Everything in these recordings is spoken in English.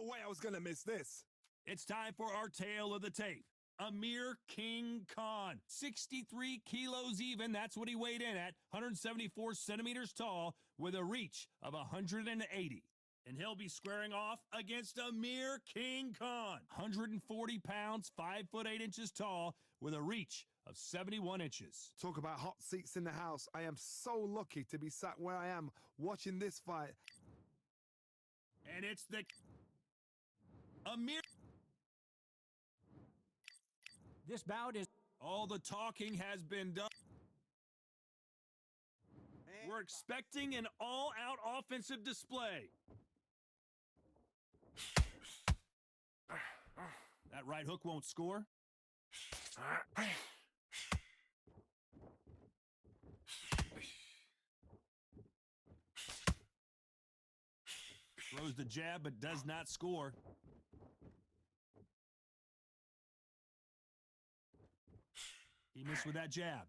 way I was gonna miss this. It's time for our tale of the tape. Amir King Khan, 63 kilos even, that's what he weighed in at, 174 centimeters tall, with a reach of 180. And he'll be squaring off against Amir King Khan, 140 pounds, 5 foot 8 inches tall, with a reach of 71 inches. Talk about hot seats in the house. I am so lucky to be sat where I am watching this fight. And it's the Amir. This bout is... All the talking has been done. We're expecting an all-out offensive display. That right hook won't score. Throws the jab but does not score. He missed with that jab.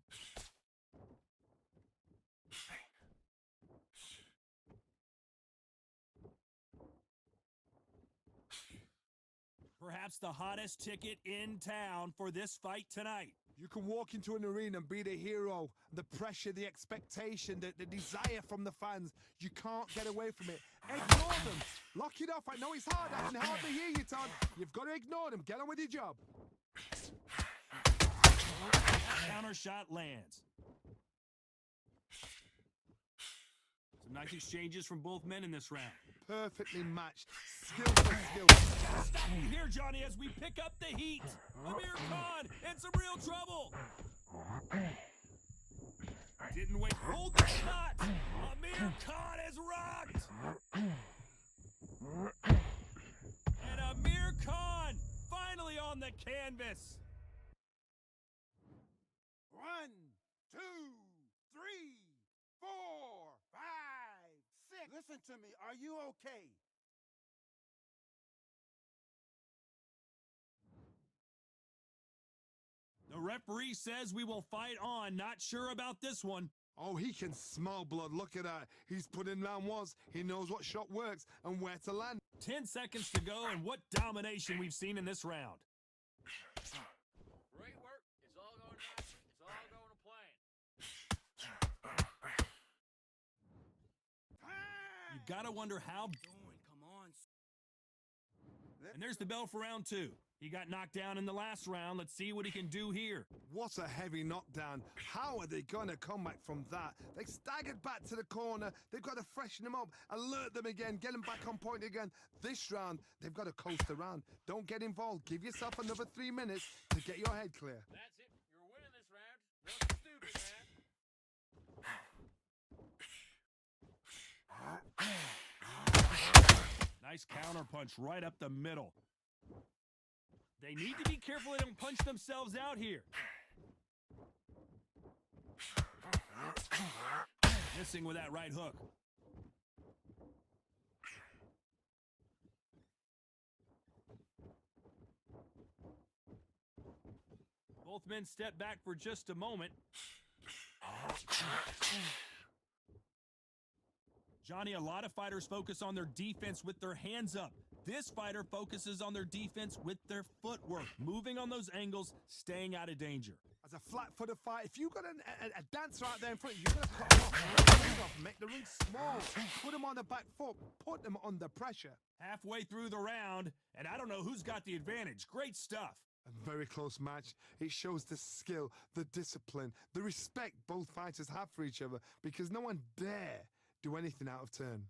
Perhaps the hottest ticket in town for this fight tonight. You can walk into an arena and be the hero. The pressure, the expectation, the desire from the fans. You can't get away from it. Ignore them. Lock it off. I know it's hard. I can hardly hear you, Todd. You've got to ignore them. Get on with your job. Counter shot lands. Some nice exchanges from both men in this round. Perfectly matched. Skill for skill. Stop me here, Johnny, as we pick up the heat. Amir Khan in some real trouble. Didn't wait. Hold the shot. Amir Khan is rocked. And Amir Khan finally on the canvas. 1, 2, 3, 4, 5, 6. Listen to me. Are you okay? The referee says we will fight on. Not sure about this one. Oh, he can smell blood. Look at that. He's put in round once. He knows what shot works and where to land. 10 seconds to go, and what domination we've seen in this round. Great work. It's all going nicely. It's all going to plan. You gotta wonder how. Come on. And there's the bell for round 2. He got knocked down in the last round. Let's see what he can do here. What a heavy knockdown. How are they going to come back from that? They staggered back to the corner. They've got to freshen them up, alert them again, get them back on point again. This round, they've got to coast around. Don't get involved. Give yourself another 3 minutes to get your head clear. That's it. You're winning this round. Nothing stupid, man. Nice counter punch right up the middle. They need to be careful they don't punch themselves out here. Missing with that right hook. Both men step back for just a moment. Johnny, a lot of fighters focus on their defense with their hands up. This fighter focuses on their defense with their footwork, moving on those angles, staying out of danger. As a flat-footed fight, if you've got a dancer out there in front, you're going to cut them off, make the ring small, put them on the back foot, put them under pressure. Halfway through the round, and I don't know who's got the advantage. Great stuff. A very close match. It shows the skill, the discipline, the respect both fighters have for each other, because no one dare do anything out of turn.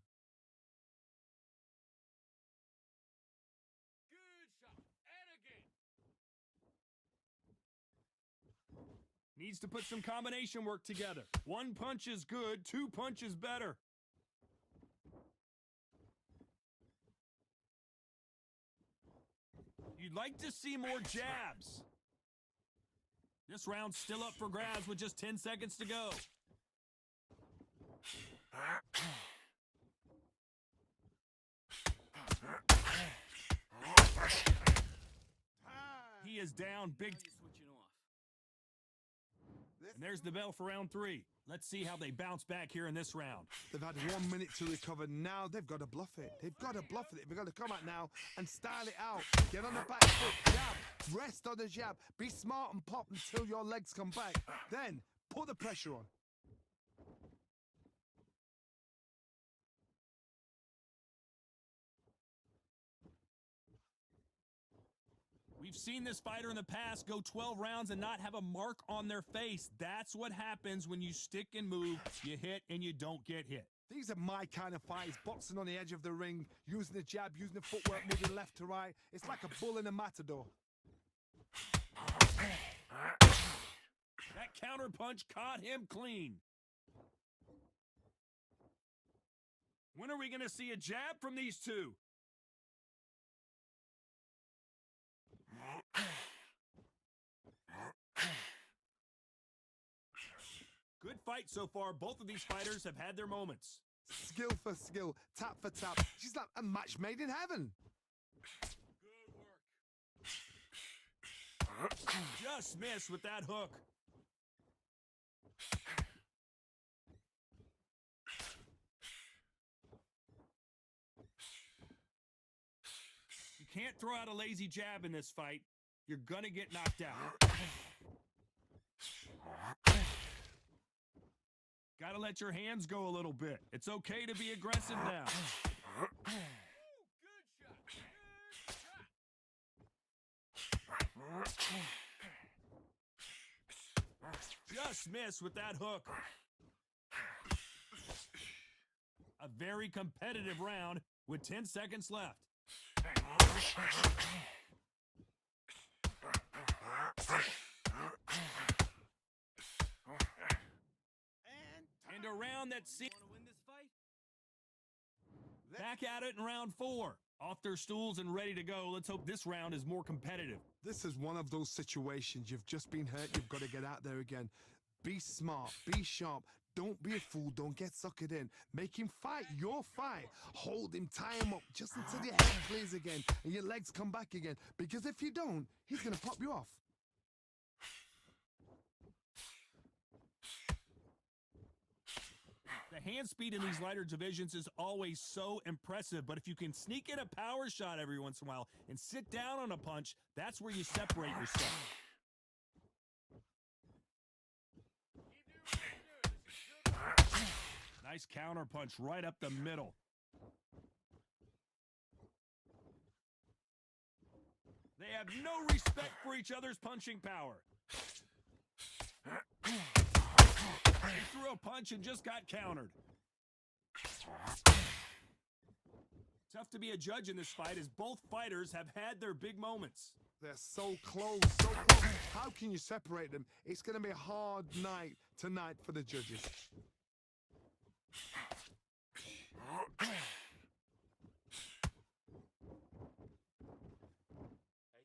Needs to put some combination work together. 1 punch is good, 2 punches better. You'd like to see more jabs. This round's still up for grabs with just 10 seconds to go. He is down big. Switching off. And there's the bell for round 3. Let's see how they bounce back here in this round. They've had 1 minute to recover. Now they've got to bluff it. They've got to bluff it. They've got to come out now and style it out. Get on the back foot, jab, rest on the jab. Be smart and pop until your legs come back. Then put the pressure on. We've seen this fighter in the past go 12 rounds and not have a mark on their face. That's what happens when you stick and move, you hit, and you don't get hit. These are my kind of fights, boxing on the edge of the ring, using the jab, using the footwork, moving left to right. It's like a bull in a matador. That counter punch caught him clean. When are we going to see a jab from these two? Good fight so far. Both of these fighters have had their moments. Skill for skill, tap for tap. She's like a match made in heaven. Good work. Just missed with that hook. You can't throw out a lazy jab in this fight. You're gonna get knocked out. Gotta let your hands go a little bit. It's okay to be aggressive now. Good shot. Just missed with that hook. A very competitive round with 10 seconds left. And a round that seems Want to win this fight? back at it in round 4. Off their stools and ready to go. Let's hope this round is more competitive. This is one of those situations. You've just been hurt. You've got to get out there again. Be smart. Be sharp. Don't be a fool. Don't get suckered in. Make him fight your fight. Hold him, tie him up just until your head clears again and your legs come back again. Because if you don't, he's going to pop you off. The hand speed in these lighter divisions is always so impressive, but if you can sneak in a power shot every once in a while and sit down on a punch, that's where you separate yourself. Keep doing what you're doing. This is good. Nice counter punch right up the middle. They have no respect for each other's punching power. He threw a punch and just got countered. Tough to be a judge in this fight as both fighters have had their big moments. They're so close, so close. How can you separate them? It's going to be a hard night tonight for the judges. Hey,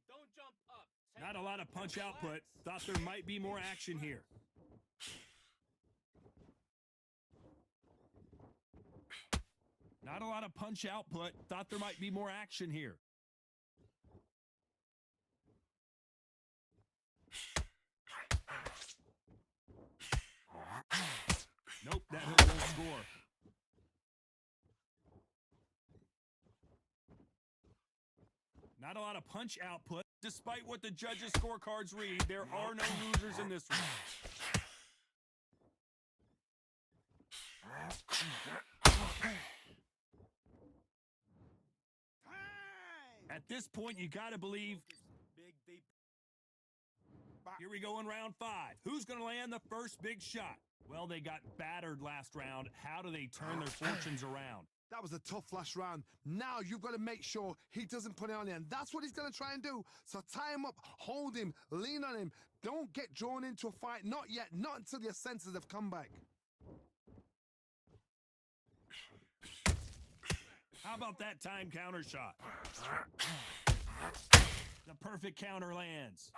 don't jump up. Take Not a lot of punch output. Thought there might be more action here. Not a lot of punch output. Thought there might be more action here. Nope, that hook won't score. Not a lot of punch output. Despite what the judges' scorecards read, there are no losers in this round. At this point, you gotta believe. Big deep. Here we go in round 5. Who's gonna land the first big shot? Well, they got battered last round. How do they turn their fortunes around? That was a tough last round. Now you've got to make sure he doesn't put it on you. And that's what he's going to try and do. So tie him up, hold him, lean on him. Don't get drawn into a fight. Not yet. Not until your senses have come back. How about that time counter shot? The perfect counter lands.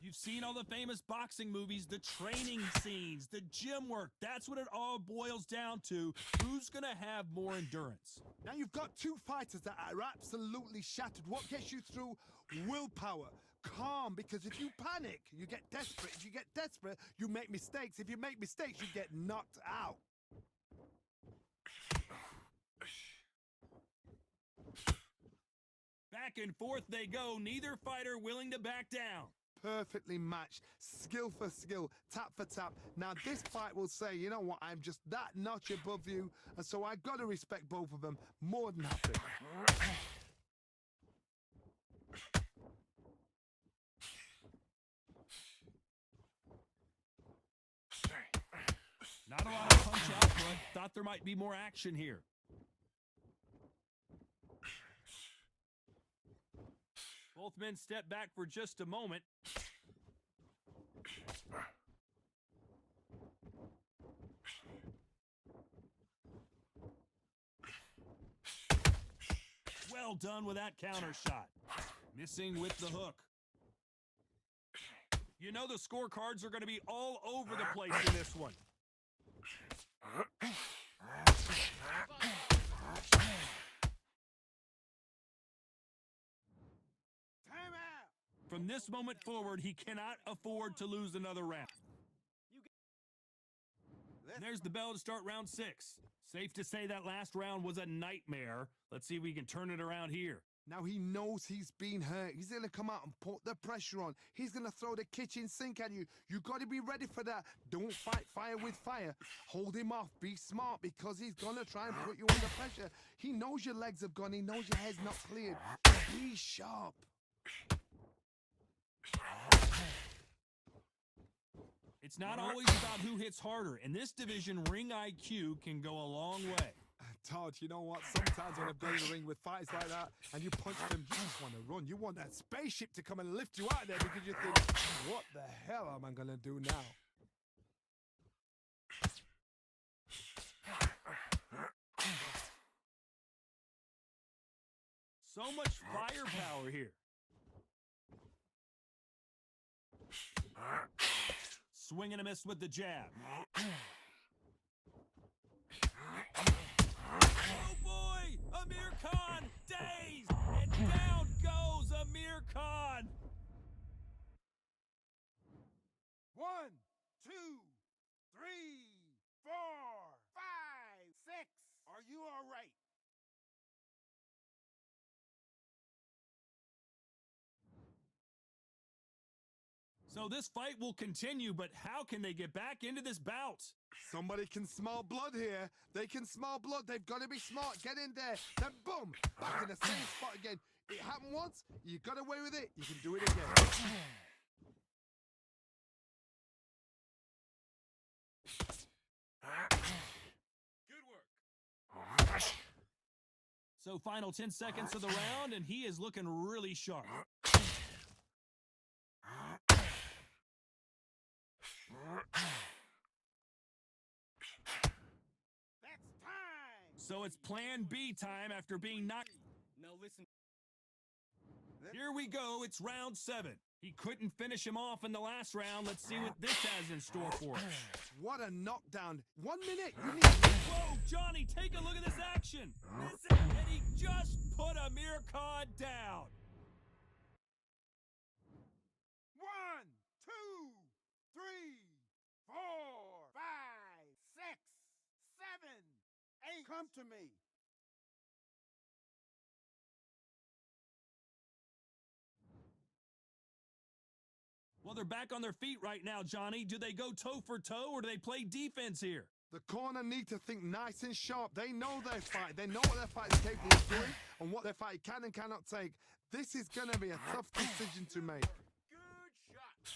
You've seen all the famous boxing movies, the training scenes, the gym work. That's what it all boils down to. Who's going to have more endurance? Now you've got two fighters that are absolutely shattered. What gets you through? Willpower. calm, because if you panic, you get desperate. If you get desperate, you make mistakes. If you make mistakes, you get knocked out. Back and forth they go, neither fighter willing to back down. Perfectly matched, skill for skill, tap for tap. Now this fight will say, you know what, I'm just that notch above you, and so I gotta respect both of them more than happy. Not a lot of punch output. Thought there might be more action here. Both men step back for just a moment. Well done with that counter shot. Missing with the hook. You know the scorecards are going to be all over the place in this one. From this moment forward, he cannot afford to lose another round. There's the bell to start round 6. Safe to say that last round was a nightmare. Let's see if we can turn it around here. Now he knows he's been hurt. He's going to come out and put the pressure on. He's going to throw the kitchen sink at you. You got to be ready for that. Don't fight fire with fire. Hold him off. Be smart, because he's going to try and put you under pressure. He knows your legs have gone. He knows your head's not cleared. Be sharp. It's not always about who hits harder. In this division, ring IQ can go a long way. Todd, you know what? Sometimes when I've been in the ring with fights like that and you punch them, you just want to run. You want that spaceship to come and lift you out of there, because you think, what the hell am I going to do now? So much firepower here. Swing and a miss with the jab. Oh boy! Amir Khan dazed! And down goes Amir Khan! 1, 2, 3, 4, 5, 6. Are you all right? So this fight will continue, but how can they get back into this bout? Somebody can smell blood here. They can smell blood. They've got to be smart. Get in there. Then boom, back in the same spot again. It happened once. You got away with it. You can do it again. Good work. So final 10 seconds of the round, and he is looking really sharp. That's time. So it's plan B time after being knocked. Now listen. Here we go. It's round 7. He couldn't finish him off in the last round. Let's see what this has in store for us. What a knockdown. 1 minute. You need... Whoa, Johnny, take a look at this action. And he just put Amir Khan down. 1, 2, 3, 4, 5, 6, 7, 8. Come to me. Well, they're back on their feet right now, Johnny. Do they go toe for toe, or do they play defense here? The corner need to think nice and sharp. They know their fight. They know what their fight is capable of doing and what their fight can and cannot take. This is going to be a tough decision to make. Good shot.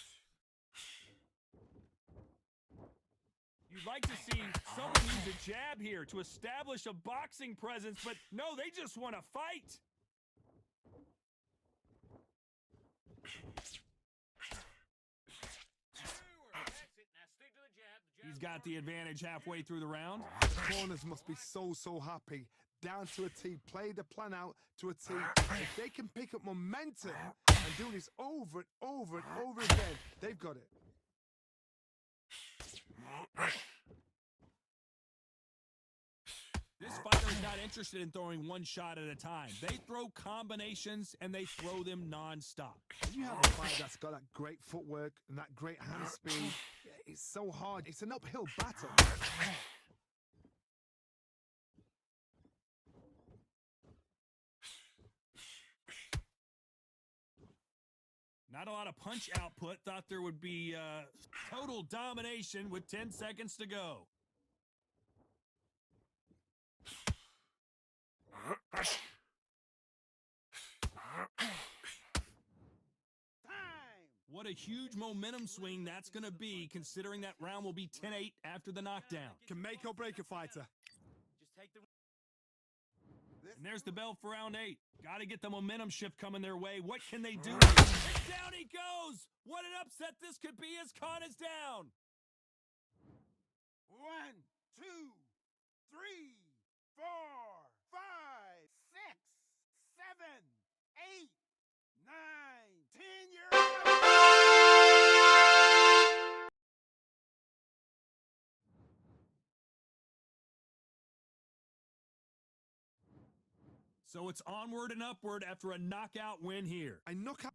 You'd like to see someone use a jab here to establish a boxing presence, but no, they just want to fight. That's it. Now stick to the jab. He's got the advantage halfway through the round. The corners must be so happy. Down to a T. Play the plan out to a T. If they can pick up momentum and do this over and over and over again, they've got it. This fighter is not interested in throwing one shot at a time. They throw combinations and they throw them nonstop. When you have a fighter that's got that great footwork and that great hand speed, it's so hard. It's an uphill battle. Not a lot of punch output. Thought there would be total domination with 10 seconds to go. What a huge momentum swing that's going to be, considering that round will be 10-8 after the knockdown. Can make or break a fighter. Just take the. And there's the bell for round 8. Got to get the momentum shift coming their way. What can they do? Down he goes! What an upset this could be as Khan is down! 1, 2, 3, 4, 5, 6, 7, 8, 9, 10. You're So it's onward and upward after a knockout win here. I knock out.